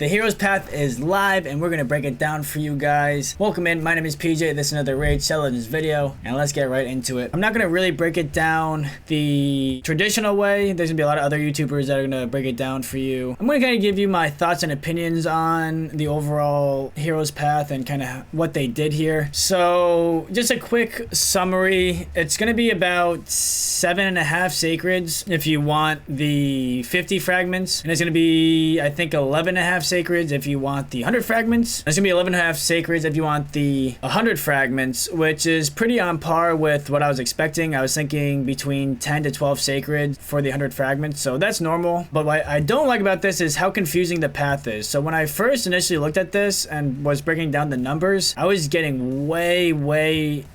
The Hero's Path is live and we're going to break it down for you guys. Welcome in, my name is PJ, this is another Raid Shadow Legends video, and let's get right into it. I'm not going to really break it down the traditional way. There's going to be a lot of other YouTubers that are going to break it down for you. I'm going to kind of give you my thoughts and opinions on the overall Hero's Path and kind of what they did here. So, just a quick summary. It's going to be about 7.5 sacreds if you want the 50 fragments, and it's going to be, I think, 11.5 sacreds if you want the 100 fragments. It's gonna be 11.5 sacreds if you want the 100 fragments, which is pretty on par with what I was expecting. I was thinking between 10 to 12 sacred for the 100 fragments, so that's normal. But what I don't like about this is how confusing the path is. So when I first initially looked at this and was breaking down the numbers, I was getting way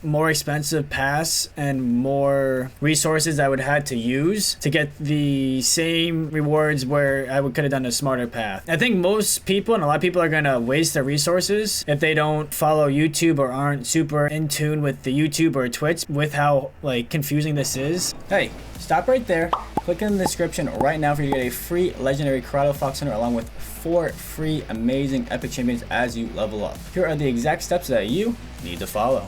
more expensive paths and more resources I would have to use to get the same rewards where I could have done a smarter path. I think most people and a lot of people are gonna waste their resources if they don't follow YouTube or aren't super in tune with the YouTube or Twitch with how like confusing this is. Hey, stop right there. Click in the description right now for you to get a free legendary Karato Fox Hunter along with 4 free amazing epic champions as you level up. Here are the exact steps that you need to follow.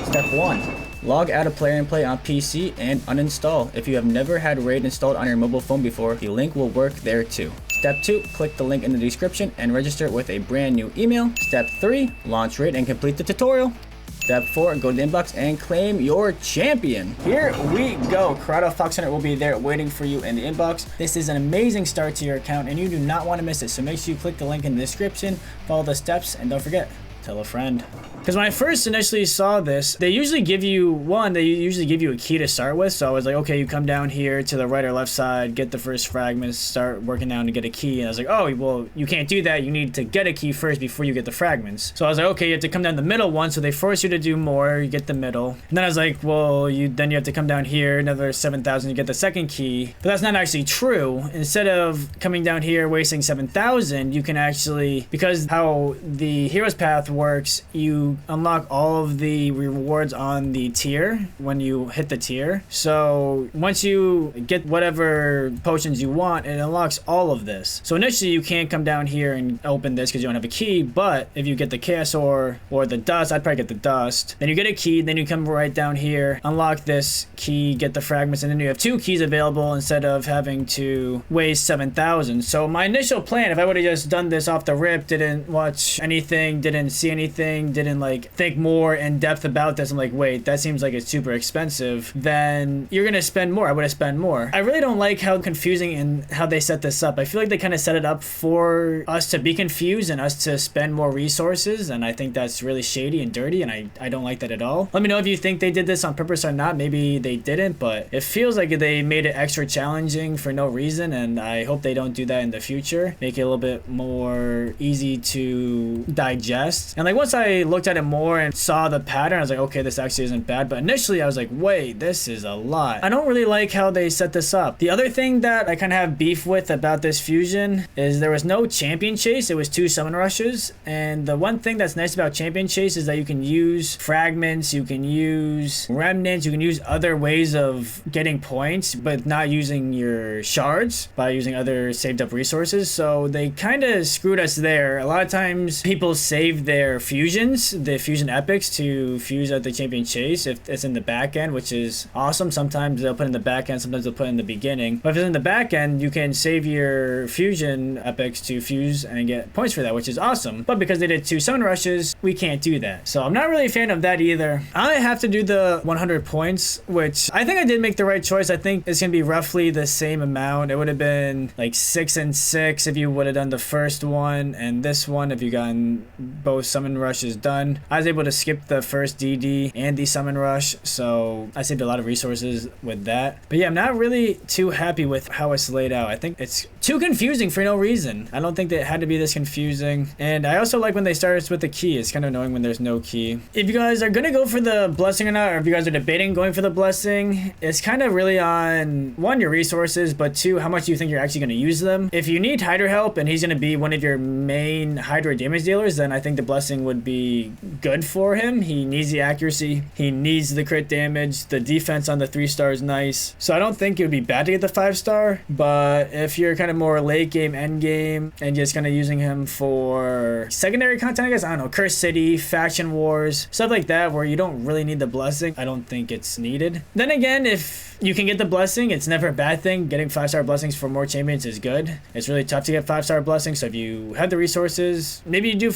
Step 1. Log out of Player and Play on PC and uninstall. If you have never had Raid installed on your mobile phone before, the link will work there too. Step 2, click the link in the description and register with a brand new email. Step 3, launch Raid and complete the tutorial. Step 4, go to the inbox and claim your champion. Here we go. Karato Fox Hunter will be there waiting for you in the inbox. This is an amazing start to your account and you do not want to miss it. So make sure you click the link in the description, follow the steps, and don't forget, tell a friend. Because when I first initially saw this, they usually give you a key to start with. So I was like, okay, you come down here to the right or left side, get the first fragments, start working down to get a key. And I was like, oh, well, you can't do that. You need to get a key first before you get the fragments. So I was like, okay, you have to come down the middle one. So they force you to do more, you get the middle. And then I was like, well, then you have to come down here, another 7,000, you get the second key. But that's not actually true. Instead of coming down here, wasting 7,000, you can actually, because how the Hero's Path works, you unlock all of the rewards on the tier when you hit the tier. So once you get whatever potions you want, it unlocks all of this. So initially you can't come down here and open this because you don't have a key, but if you get the chaos ore or the dust, I'd probably get the dust, then you get a key, then you come right down here, unlock this key, get the fragments, and then you have 2 keys available instead of having to waste 7,000. So my initial plan, if I would have just done this off the rip, didn't watch anything, didn't see anything, didn't like think more in depth about this, I'm like, wait, that seems like it's super expensive, then you're gonna spend more. I would have spent more. I really don't like how confusing and how they set this up. I feel like they kind of set it up for us to be confused and us to spend more resources, and I think that's really shady and dirty, and I don't like that at all. Let me know if you think they did this on purpose or not. Maybe they didn't, but it feels like they made it extra challenging for no reason, and I hope they don't do that in the future. Make it a little bit more easy to digest. And like once I looked at it more and saw the pattern, I was like, okay, this actually isn't bad. But initially I was like, wait, this is a lot. I don't really like how they set this up. The other thing that I kind of have beef with about this fusion is there was no champion chase. It was 2 summon rushes. And the one thing that's nice about champion chase is that you can use fragments, you can use remnants, you can use other ways of getting points, but not using your shards by using other saved up resources. So they kind of screwed us there. A lot of times people save their fusions, the fusion epics, to fuse at the champion chase if it's in the back end, which is awesome. Sometimes they'll put in the back end, sometimes they'll put in the beginning. But if it's in the back end, you can save your fusion epics to fuse and get points for that, which is awesome. But because they did 2 summon rushes, we can't do that. So I'm not really a fan of that either. I have to do the 100 points, which I think I did make the right choice. I think it's gonna be roughly the same amount. It would have been like 6 and 6 if you would have done the first one, and this one if you gotten both summon rushes done. I was able to skip the first DD and the summon rush, so I saved a lot of resources with that. But yeah, I'm not really too happy with how it's laid out. I think it's too confusing for no reason. I don't think that it had to be this confusing. And I also like when they start us with the key. It's kind of annoying when there's no key. If you guys are gonna go for the blessing or not, or if you guys are debating going for the blessing, it's kind of really on 1, your resources, but 2, how much you think you're actually gonna use them. If you need Hydra help and he's gonna be one of your main Hydra damage dealers, then I think the blessing blessing would be good for him. He needs the accuracy, he needs the crit damage, the defense on the 3-star is nice. So I don't think it would be bad to get the 5-star, but if you're kind of more late game, end game, and just kind of using him for secondary content, I guess, I don't know, Curse City, Faction Wars, stuff like that, where you don't really need the blessing, I don't think it's needed. Then again, if you can get the blessing, it's never a bad thing. Getting 5-star blessings for more champions is good. It's really tough to get 5-star blessings, so if you have the resources, maybe you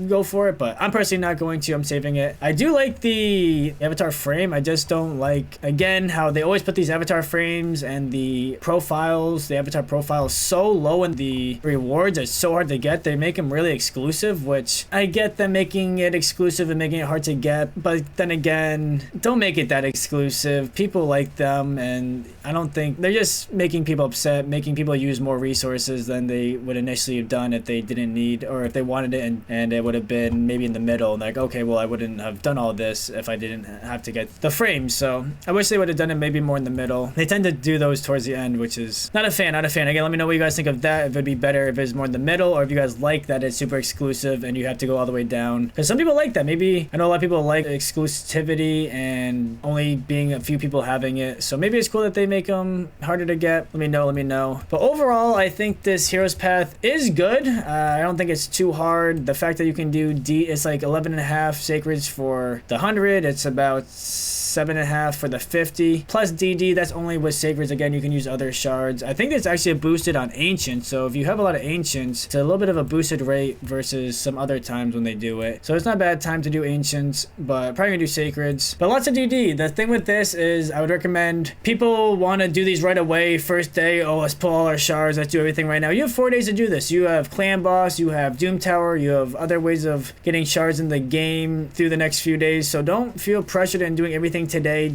go for it, but I'm personally not going to. I'm saving it. I do like the avatar frame. I just don't like, again, how they always put these avatar frames and the profiles, the avatar profiles so low in the rewards. It's so hard to get. They make them really exclusive, which I get them making it exclusive and making it hard to get, but then again, don't make it that exclusive. People like them, and I don't think they're just making people upset, making people use more resources than they would initially have done if they didn't need, or if they wanted it, and it would have been maybe in the middle, like, okay, well, I wouldn't have done all this if I didn't have to get the frames. So I wish they would have done it maybe more in the middle. They tend to do those towards the end, which is not a fan. Again, let me know what you guys think of that, if it'd be better if it's more in the middle, or if you guys like that it's super exclusive and you have to go all the way down, because some people like that. Maybe I know a lot of people like exclusivity and only being a few people having it, so maybe it's cool that they make them harder to get. Let me know. But overall, I think this hero's path is good. I don't think it's too hard. The fact that you can do it's like 11.5 sacreds for the 100. It's about 7.5 for the 50 plus DD. That's only with sacreds. Again, you can use other shards. I think it's actually boosted on ancients, so if you have a lot of ancients, it's a little bit of a boosted rate versus some other times when they do it. So it's not a bad time to do ancients, but probably gonna do sacreds. But lots of DD. The thing with this is I would recommend people want to do these right away. First day, oh, let's pull all our shards, let's do everything right now. You have 4 days to do this. You have clan boss, you have doom tower, you have other ways of getting shards in the game through the next few days. So don't feel pressured in doing everything today,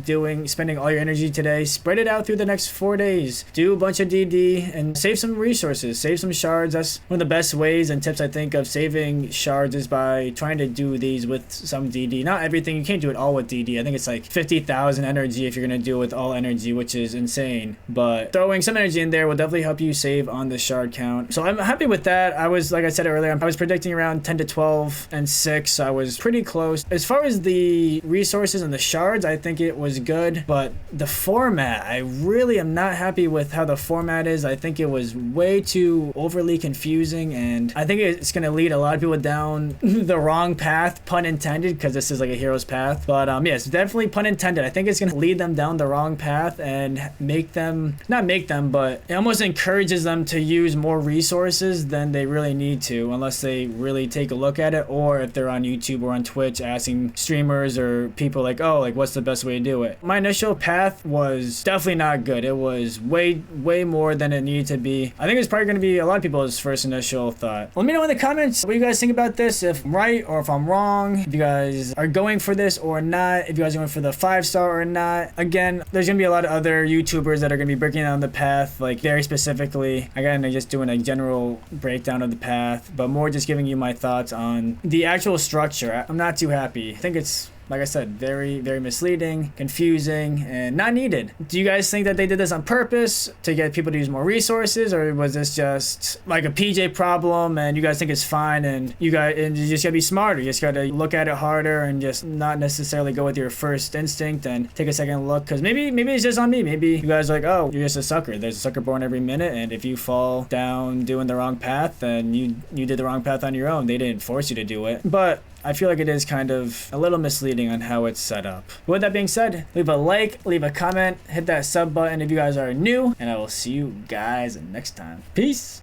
spending all your energy today. Spread it out through the next 4 days. Do a bunch of DD and save some resources, save some shards. That's one of the best ways and tips I think of saving shards, is by trying to do these with some DD. Not everything, you can't do it all with DD. I think it's like 50,000 energy if you're gonna do it with all energy, which is insane, but throwing some energy in there will definitely help you save on the shard count. So I'm happy with that. I was, like I said earlier, I was predicting around 10 to 12 and 6, so I was pretty close. As far as the resources and the shards, I think it was good, but the format, I really am not happy with how the format is. I think it was way too overly confusing, and I think it's going to lead a lot of people down the wrong path, pun intended, because this is like a hero's path. But yes, definitely pun intended. I think it's going to lead them down the wrong path and make them, not make them, but it almost encourages them to use more resources than they really need to, unless they really take a look at it, or if they're on YouTube or on Twitch asking streamers or people like, oh, like what's the best way to do it. My initial path was definitely not good. It was way more than it needed to be. I think it's probably going to be a lot of people's first initial thought. Let me know in the comments what you guys think about this, if I'm right or if I'm wrong, if you guys are going for this or not, if you guys are going for the 5-star or not. Again, there's going to be a lot of other YouTubers that are going to be breaking down the path, like very specifically. Again, I'm just doing a general breakdown of the path, but more just giving you my thoughts on the actual structure. I'm not too happy. I think it's, like I said, very misleading, confusing, and not needed. Do you guys think that they did this on purpose to get people to use more resources, or was this just like a PJ problem and you guys think it's fine, and you just gotta be smarter, you just gotta look at it harder and just not necessarily go with your first instinct and take a second look? Because maybe it's just on me. Maybe you guys are like, oh, you're just a sucker. There's a sucker born every minute, and if you fall down doing the wrong path, then you did the wrong path on your own. They didn't force you to do it. But I feel like it is kind of a little misleading on how it's set up. With that being said, leave a like, leave a comment, hit that sub button if you guys are new, and I will see you guys next time. Peace!